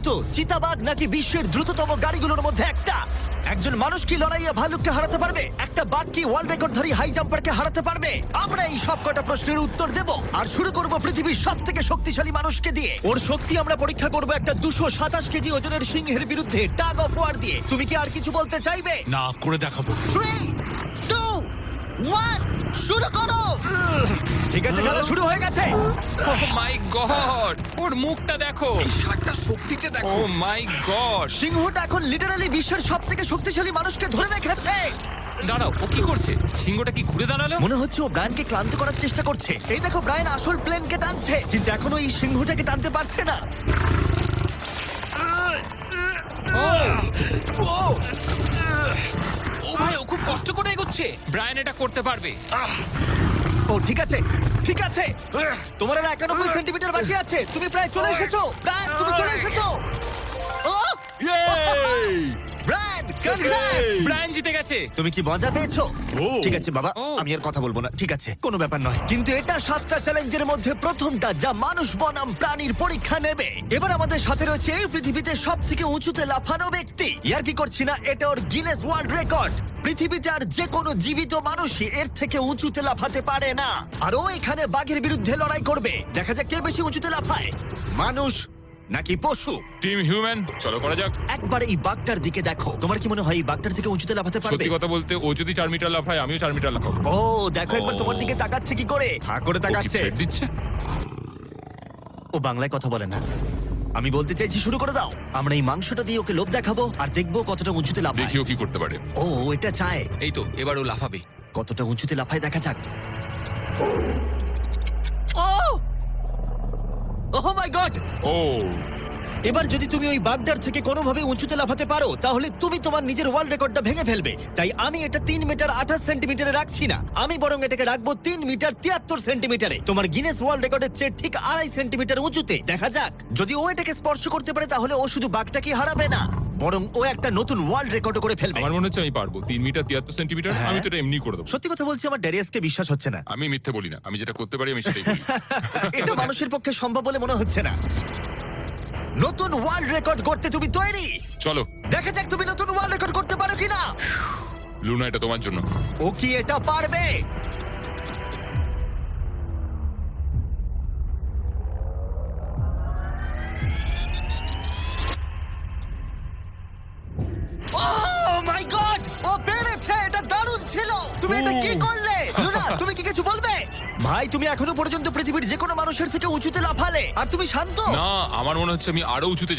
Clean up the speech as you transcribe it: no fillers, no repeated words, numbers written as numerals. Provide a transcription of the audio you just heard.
তো চিতাবাঘ নাকি বিশ্বের দ্রুততম গাড়িগুলোর মধ্যে একটা? একজন মানুষ কি লড়াইয়ে ভালুককে হারাতে পারবে? একটা বাঘ কি ওয়ার্ল্ড রেকর্ডধারী হাই জাম্পারকে হারাতে পারবে? আমরা এই সব কটা প্রশ্নের উত্তর দেব আর শুরু করব পৃথিবীর সব থেকে শক্তিশালী মানুষকে দিয়ে। ওর শক্তি আমরা পরীক্ষা করব একটা 227 কেজি ওজনের সিংহের বিরুদ্ধে টাগ অফ ওয়ার দিয়ে। তুমি কি আর কিছু বলতে চাইবে? না, করে দেখাবো। 3, 2, 1, শুরু করো। ঠিক আছে, খেলা শুরু হয়ে গেছে। ও মাই গড, ওর মুখটা দেখো। এই শার্টটার শক্তিটা ও দেখো। মাই গড। সিংহটা এখন লিটারালি বিশ্বের সব থেকে শক্তিশালী মানুষকে ধরে রেখেছে। দাঁড়াও, ও কি করছে? সিংহটা কি ঘুরে দাঁড়ালো? মনে হচ্ছে ও ব্রায়ানকে ক্লান্ত করার চেষ্টা করছে। এই দেখো, ব্রায়ান আসল প্লেনকে টানছে, কিন্তু এখনো এই সিংহটাকে টানতে পারছে না। ও ভাই, ও খুব কষ্ট করে এগোচ্ছে। ব্রায়ান এটা করতে পারবে। ও ঠিক আছে, ঠিক আছে। তোমার আর 91 সেন্টিমিটার বাকি আছে। তুমি প্রায় চলে এসেছো। ব্রায়ান, তুমি চলে এসেছো। ও ব্রায়ান, কনগ্রেটস! ব্রায়ান জিতে গেছে। তুমি কি মজা পেয়েছো? ও। ঠিক আছে বাবা, ও। আমি আর কথা বলবো না। ঠিক আছে, কোনো ব্যাপার নয়। কিন্তু এটা 7টা চ্যালেঞ্জের মধ্যে প্রথমটা যা মানুষ বনাম প্রাণীর পরীক্ষা নেবে। এবার আমাদের সাথে রয়েছে এই পৃথিবীতে সব থেকে উঁচুতে লাফানো ব্যক্তি। ইয়ার কি করছি না, এটা ওর গিনেস ওয়ার্ল্ড রেকর্ড। পৃথিবীতে আর যে কোনো জীবিত মানুষই এর থেকে উঁচুতে লাফাতে পারে না। আর ও এখানে বাঘের বিরুদ্ধে লড়াই করবে। দেখা যাক কে বেশি উঁচুতে লাফায়, মানুষ নাকি পশু। টিম হিউম্যান, চলো করা যাক। একবার এই বাঘটার দিকে দেখো। তোমার কি মনে হয় এই বাঘটার থেকে উঁচুতে লাফাতে পারবে? সত্যি কথা বলতে, ও যদি 4 মিটার লাফায়, আমিও 4 মিটার লাফাবো। ও দেখো একবার ও। তোমার দিকে তাকাচ্ছে কি করে, হা করে ও কি তাকাচ্ছে। threat দিচ্ছে? ও বাংলায় কথা বলে না। আমি বলতে চাইছি শুরু করে দাও। আমরা এই মাংসটা দিয়ে ওকে লোভ দেখাবো আর দেখবো কতটা উঁচুতে লাফায়। দেখিও কি করতে পারে। ও এটা চায়। এই তো, এবার ও লাফাবে। কতটা উঁচুতে লাফায় দেখা যাক। ও ওহ মাই গড! ও এবার যদি তুমি ওই বাগদার থেকে কোনোভাবে উঁচুতে লাফাতে পারো, তাহলে তুমি তোমার নিজের ওয়ার্ল্ড রেকর্ডটা ভেঙে ফেলবে। তাই আমি এটা 3 মিটার 28 সেন্টিমিটারে রাখছি না, আমি বরং এটাকে রাখবো 3 মিটার 73 সেন্টিমিটারে। তোমার গিনেস ওয়ার্ল্ড রেকর্ডের চেয়ে ঠিক 2.5 সেন্টিমিটার উঁচুতে। দেখা যাক, যদি ও এটাকে স্পর্শ করতে পারে তাহলে ও শুধু বাঘটাকে হারাবে না, বরং ও একটা নতুন ওয়ার্ল্ড রেকর্ড করে ফেলবে। আমার মনে হচ্ছে আমি পারবো। 3 মিটার 73 সেন্টিমিটার। হ্যাঁ। আমি তো এটা এমনি করে দেবো। সত্যি কথা বলছি, আমার ড্যারিয়াসকে বিশ্বাস হচ্ছে না। আমি মিথ্যে বলি না, আমি যেটা করতে পারি আমি সেটাই করি। এটা মানুষের পক্ষে সম্ভব বলে মনে হচ্ছে না। নতুন ওয়ার্ল্ড রেকর্ড করতে তুমি তৈরি? চলো দেখা যাক তুমি নতুন ওয়ার্ল্ড রেকর্ড করতে পারো কিনা। লুনা, এটা তোমার জন্য। ও কি এটা পারবে? Oh my God! ও পেরেছে! এটা দারুণ ছিল! তুমি এটা কি করলে? লুনা, তুমি কি কিছু বলবে? ভাই, তুমি এখনো পর্যন্ত পৃথিবীর যে কোনো মানুষের থেকে উঁচুতে লাফালে আর তুমি শান্ত। না, আমার মনে হচ্ছে আমি আরো উঁচুতে যেতে